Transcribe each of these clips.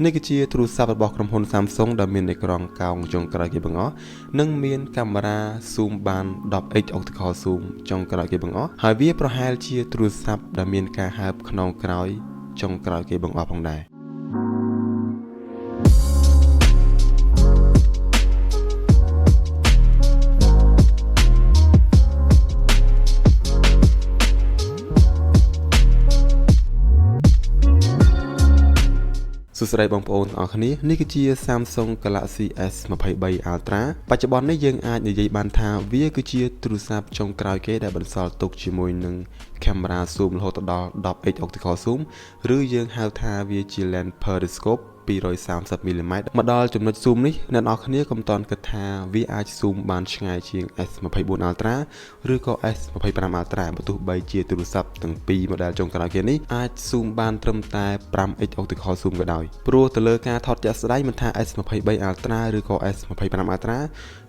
នេះគឺជាទូរស័ព្ទរបស់ក្រុមហ៊ុន Samsung ដែលមានអេក្រង់កោងចុងក្រោយគេបង្អស់និងមានកាមេរ៉ា zoom បាន 10x optical zoom ចុងក្រោយគេបង្អស់ហើយវាប្រហែលជាទូរស័ព្ទដែលមានការហើបខ្នងក្រោយចុងក្រោយគេបង្អស់ផងដែរសួស្តីបងប្អូនទាំងអស់គ្នានេះគឺជា Samsung Galaxy S23 Ultra បច្ចុប្បន្ននេះយើងអាចនិយាយបានថាវាគឺជាទូរស័ព្ទចុងក្រោយគេដែលបន្សល់ទុកជាមួយនឹងកាមេរ៉ា zoom រហូតដល់ 10x optical zoom ឬយើងហៅថាវាជា lens periscope 230 mm មកដល់ចំណុច zoom នេះអ្នកនរគ្នាកុំតន់គិតថាវាអាច zoom បានឆ្ងាយជាង S24 Ultra ឬក៏ S25 Ultra បើទោះបីជាទូរស័ព្ទទាំងពីរ model ចុងក្រោយគេនេះអាច zoom បានត្រឹមតែ 5x optical zoom ក៏ដោយព្រោះទៅលើការថតជាក់ស្ដែងមិនថា S23 Ultra ឬក៏ S25 Ultra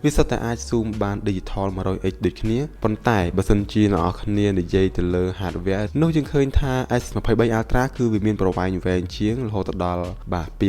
វាសុទ្ធតែអាច zoom បាន digital 100x ដូចគ្នាប៉ុន្តែបើសិនជាអ្នកនរគ្នានិយាយទៅលើ hardware នោះយើងឃើញថា S23 Ultra គឺវាមានប្រវែងវែងជាងរហូតដល់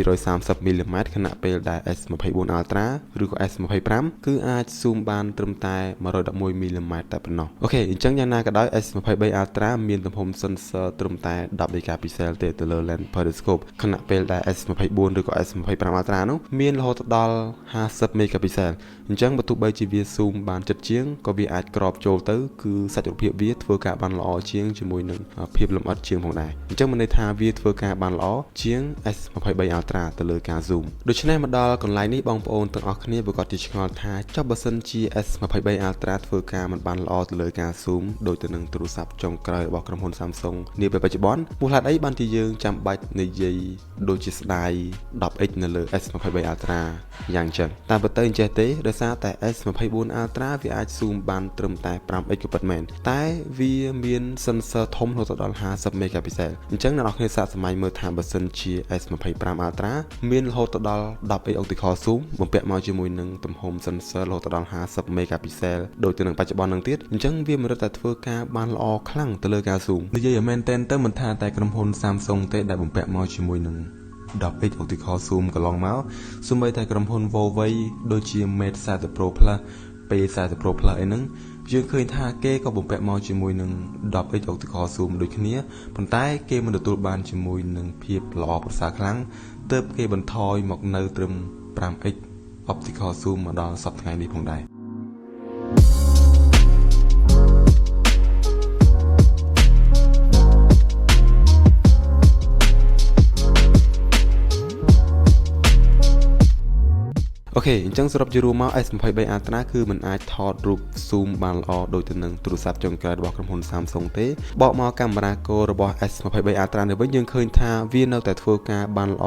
230 mm ខណៈពេលដែល S24 Ultra ឬក៏ S25 គឺអាច zoom បានត្រឹមតែ111 mm តែប៉ុណ្ណោះអូខេអញ្ចឹងយ៉ាងណាក៏ដោយ S23 Ultra មានទំហំ sensor ត្រឹមតែ10 megapixel ទេទៅលើ lens periscope ខណៈពេលដែល S24 ឬក៏ S25 Ultra នោះមានរហូតដល់50 megapixel អញ្ចឹងបើទោះបីជាវា zoom បានជិតជាងក៏វាអាចក្របចូលទៅគឺសាច់រូបភាពវាធ្វើការបានល្អជាងជាមួយនឹងភាពលម្អិតជាងផងដែរអញ្ចឹងមានន័យថាវាធ្វើការបានល្អជាង S23 Ultra ទៅលើការ zoom ដូច្នេះមកដល់កន្លែងនេះបងប្អូនទាំងអស់គ្នាប្រកាសជាឆ្ងល់ថាចុះបើសិនជា S23 Ultra ធ្វើការមិនបានល្អទៅលើការ zoom ដូចទៅនឹងទូរស័ព្ទចុងក្រោយរបស់ក្រុមហ៊ុន Samsung នាពេលបច្ចុប្បន្នមូលហេតុអីបានជាយើងចាំបាច់និយាយដូចជាស្ដាយ 10x នៅលើ S23 Ultra យ៉ាងចឹងតាមពិតទៅអញ្ចេះទេដោយសារតែ S24 Ultra វាអាច zoom បានត្រឹមតែ 5x ក៏ពិតមែនតែវាមាន sensor ធំរហូតដល់50 megapixel អញ្ចឹងអ្នកនរគ្នាសាកសម័យមើលថាបើសិនជា S25 Ultra មានរហូតដល់ 10x optical zoom បំពាក់មកជាមួយនឹងទំហំ sensor រហូតដល់50 megapixel ដូចទៅនឹងបច្ចុប្បន្ននឹងទៀតអញ្ចឹងវាមិនរឹតតែធ្វើការបានល្អខ្លាំងទៅលើការ zoom និយាយឲ្យមែនតែនទៅមិនថាតែក្រុមហ៊ុន Samsung ទេដែលបំពាក់មកជាមួយនឹង10x optical zoom កន្លងមកសូម្បីតែក្រុមហ៊ុន Huawei ដូចជា Mate 40 Pro Plus P40 Pro Plus អីហ្នឹងយើងឃើញថាគេក៏បំពាក់មកជាមួយនឹង 10x optical zoom ដូចគ្នាប៉ុន្តែគេមិនទទួលបានជាមួយនឹងភាពល្អប្រសើរខ្លាំងទើបគេបន្ថយមកនៅត្រឹម 5x optical zoom មកដល់សប្តាហ៍ថ្ងៃនេះផងដែរអូខេអញ្ចឹងសរុបជារួមមក S23 Ultra គឺមិនអាចថតរូប zoom បានល្អដូចទៅនឹងទូរស័ព្ទចុងក្រោយរបស់ក្រុមហ៊ុន Samsung ទេបកមកកាមេរ៉ា Core របស់ S23 Ultra នេះវិញយើងឃើញថាវានៅតែធ្វើការបានល្អ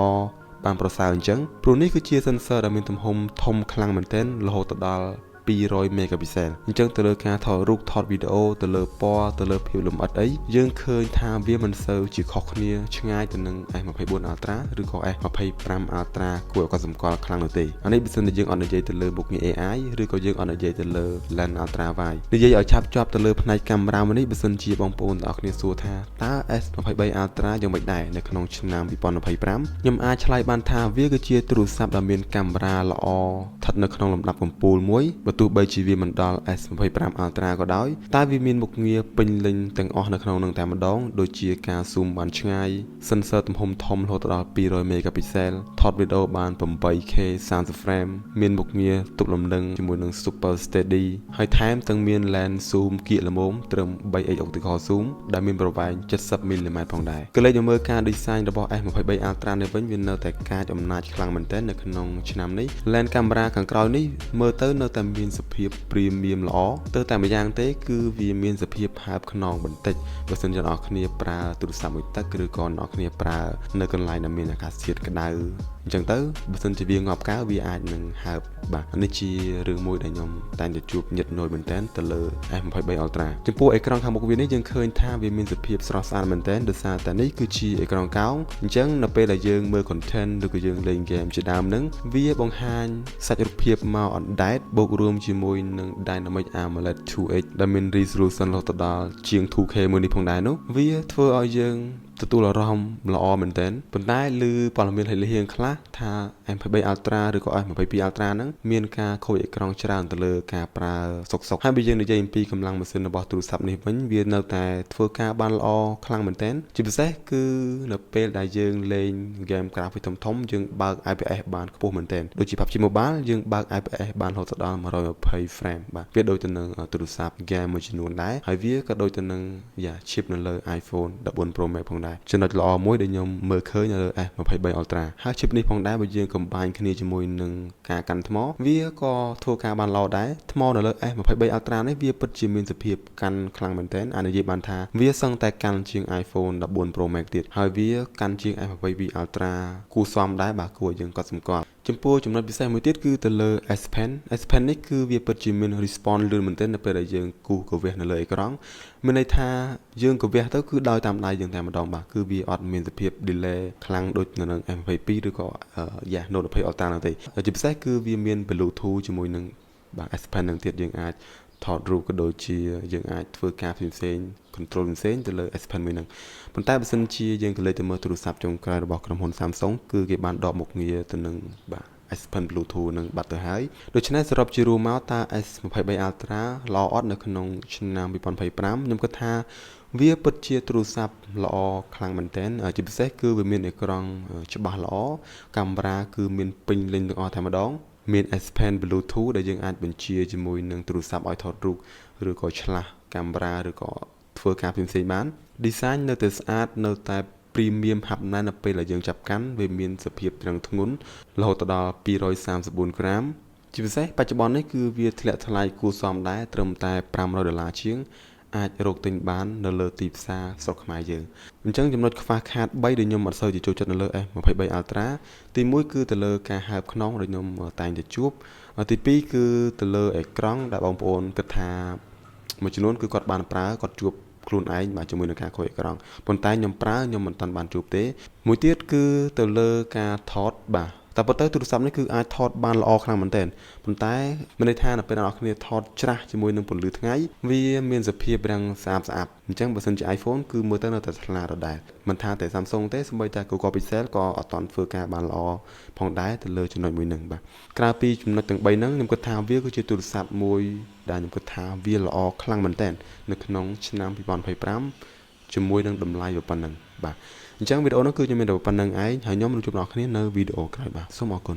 បានប្រសើរអញ្ចឹងព្រោះនេះគឺជា sensor ដែលមានទំហំធំខ្លាំងមែនទែនរហូតដល់200 megapixel អញ្ចឹងទៅលើការថតរូបថតវីដេអូទៅលើពណ៌ទៅលើភាពលម្អិតអីយើងឃើញថាវាមិនសូវជាខុសគ្នាឆ្ងាយទៅនឹង S24 Ultra ឬក៏ S25 Ultra គួរឲ្យកត់សម្គាល់ខ្លាំងនោះទេអានេះបើសិនជាយើងអត់និយាយទៅលើមុខងារ AI ឬក៏យើងអត់និយាយទៅលើ Lens Ultra Wide និយាយឲ្យឆាប់ជាប់ទៅលើផ្នែកកាមេរ៉ាមួយនេះបើសិនជាបងប្អូនទាំងអស់គ្នាសួរថាតើ S23 Ultra យ៉ាងម៉េចដែរនៅក្នុងឆ្នាំ2025ខ្ញុំអាចឆ្លើយបានថាវាគឺជាទូរស័ព្ទដែលមានកាមេរ៉ាល្អស្ថិតនៅក្នុងលំដាប់កំពូលមួយទោះបីជាវាមិនដល់ S25 Ultra ក៏ដោយតែវាមានមុខងារពេញលេញទាំងអស់នៅក្នុងនឹងតែម្ដងដូចជាការ zoom បានឆ្ងាយ sensor ទំហំធំរហូតដល់200 megapixel ថតវីដេអូបាន 8K 30 frame មានមុខងារទប់លំនឹងជាមួយនឹង super steady ហើយថែមទាំងមាន lens zoom គៀកល្មមត្រឹម 3x optical zoom ដែលមានប្រវែង70 mm ផងដែរក៏លេចមកមើលការ design របស់ S23 Ultra នេះវិញវានៅតែកាចអំណាចខ្លាំងមែនទែននៅក្នុងឆ្នាំនេះ lens កាមេរ៉ាខាងក្រោយនេះមើលទៅនៅតែមានសភាព premium ល្អទៅតែម្យ៉ាងទេគឺវាមានសភាពហើបខ្នងបន្តិចបើសិនជាអ្នកនរគ្នាប្រើទូរស័ព្ទមួយទឹកឬក៏អ្នកនរគ្នាប្រើនៅកន្លែងដែលមានអាកាសធាតុក្តៅអញ្ចឹងទៅបើសិនជាវាងាប់កៅវាអាចនឹងហើបបាទនេះជារឿងមួយដែលខ្ញុំតែងតែជួបញឹកញយមែនតើទៅលើ S23 Ultra ចំពោះអេក្រង់ខាងមុខវានេះយើងឃើញថាវាមានសភាពស្រស់ស្អាតមែនតើដោយសារតែនេះគឺជាអេក្រង់កោងអញ្ចឹងនៅពេលដែលយើងមើល content ឬក៏យើងលេង game ជាដើមហ្នឹងវាបង្ហាញសាច់រូបភាពមកអណ្ដែតបូករួមជាមួយនឹង Dynamic AMOLED 2X ដែលមាន resolution រហូតដល់ជាង 2K មួយនេះផងដែរនោះវាធ្វើឲ្យយើង ទទួលអារម្មណ៍ល្អមែនទែនប៉ុន្តែឮព័ត៌មានហៀងៗខ្លះថា M23 Ultra ឬក៏ S22 Ultra ហ្នឹងមានការខូចអេក្រង់ច្រើនទៅលើការប្រើសុកហើយបើយើងនិយាយអំពីកម្លាំងម៉ាស៊ីនរបស់ទូរស័ព្ទនេះវិញវានៅតែធ្វើការបានល្អខ្លាំងមែនទែនជាពិសេសគឺនៅពេលដែលយើងលេង game graphic ធំៗយើងបើក IPS បានខ្ពស់មែនទែនដូចជា PUBG Mobile យើងបើក IPS បានរហូតដល់120 frame បាទវាដូចទៅនឹងទូរស័ព្ទ game មួយចំនួនដែរហើយវាក៏ដូចទៅនឹងchip នៅលើ iPhone 14 Pro Max ផងដែរចំណុចល្អមួយដែលខ្ញុំមើលឃើញនៅលើ S23 Ultra ហើយ chip នេះផងដែរបើយើង combine គ្នាជាមួយនឹងការកាន់ថ្មវាក៏ធ្វើការបានល្អដែរថ្មនៅលើ S23 Ultra នេះវាពិតជាមានសភាពកាន់ខ្លាំងមែនទែនអាចនិយាយបានថាវាសឹងតែកាន់ជាង iPhone 14 Pro Max ទៀតហើយវាកាន់ជាង S22 Ultra គួរសមដែរបាទគួរយើងកត់សម្គាល់ចំពោះចំណុចពិសេសមួយទៀតគឺទៅលើ S Pen នេះគឺវាពិតជាមាន response លឿនមែនទែននៅពេលដែលយើងគូសកវាសនៅលើអេក្រង់មានន័យថាយើងកវាសទៅគឺដោយតាមដៃយើងតែម្ដងបាទគឺវាអត់មានសភាព delay ខ្លាំងដូចនៅនឹង S22 ឬក៏Note 20 Ultra នោះទេជាពិសេសគឺវាមាន Bluetooth ជាមួយនឹងបាទ S Pen នឹងទៀតយើងអាចថតរូបក៏ដូចជាយើងអាចធ្វើការផ្សេងៗ control ផ្សេងទៅលើ S Pen មួយហ្នឹងប៉ុន្តែបើសិនជាយើងក៏លេចទៅមើលទូរស័ព្ទចុងក្រោយរបស់ក្រុមហ៊ុន Samsung គឺគេបានដកមុខងារទៅនឹងបាទ S Pen Bluetooth នឹងបាត់ទៅហើយដូច្នេះសរុបជារួមមកតើ S23 Ultra ល្អអត់នៅក្នុងឆ្នាំ2025ខ្ញុំគិតថាវាពិតជាទូរស័ព្ទល្អខ្លាំងមែនទែនជាពិសេសគឺវាមានអេក្រង់ច្បាស់ល្អកាមេរ៉ាគឺមានពេញលេញទាំងអស់តែម្ដងមាន S Pen Bluetooth ដែលយើងអាចបញ្ជាជាមួយនឹងទូរស័ព្ទឲ្យថតរូបឬក៏ឆ្លាស់កាមេរ៉ាឬក៏ធ្វើការផ្សេងៗបាន design នៅតែស្អាតនៅតែ premium ហាប់ណាស់នៅពេលដែលយើងចាប់កាន់វាមានសភាពត្រឹងធ្ងន់រហូតដល់234ក្រាមជាពិសេសបច្ចុប្បន្ននេះគឺវាធ្លាក់ថ្លៃគួរសមដែរត្រឹមតែ$500ជាងអាចរកទិញបាននៅលើទីផ្សារស្រុកខ្មែរយើងអញ្ចឹងចំណុចខ្វះខាត3ដែលខ្ញុំអត់សូវចូលចិត្តនៅលើ S23 Ultra ទី1គឺទៅលើការហើបខ្នងដែលខ្ញុំតែងតែជួបទី2គឺទៅលើអេក្រង់ដែលបងប្អូនគិតថាមួយចំនួនគឺគាត់បានប្រើគាត់ជួបខ្លួនឯងបាទជាមួយនឹងការខូចអេក្រង់ប៉ុន្តែខ្ញុំប្រើខ្ញុំមិនទាន់បានជួបទេមួយទៀតគឺទៅលើការថតបាទតែប៉ុន្តែទូរស័ព្ទនេះគឺអាចថតបានល្អខ្លាំងមែនទែនប៉ុន្តែមានន័យថានៅពេលអ្នកនរគ្នាថតច្រាស់ជាមួយនឹងពន្លឺថ្ងៃវាមានសភាពរាងស្អាតអញ្ចឹងបើសិនជា iPhone គឺមើលទៅនៅតែថ្លាដដែលមិនថាតែ Samsung ទេសូម្បីតែ Google Pixel ក៏អត់ទាន់ធ្វើការបានល្អផងដែរទៅលើចំណុចមួយហ្នឹងបាទក្រៅពីចំណុចទាំង3ហ្នឹងខ្ញុំគិតថាវាគឺជាទូរស័ព្ទមួយដែលខ្ញុំគិតថាវាល្អខ្លាំងមែនទែននៅក្នុងឆ្នាំ2025ជាមួយនឹងតម្លៃប៉ុណ្ណឹងបាទអញ្ចឹងវីដេអូនេះគឺខ្ញុំមានតែប៉ុណ្្នឹងឯងហើយខ្ញុំនឹងជួបអ្នកនរគ្នានៅវីដេអូក្រោយបាទសូមអរគុណ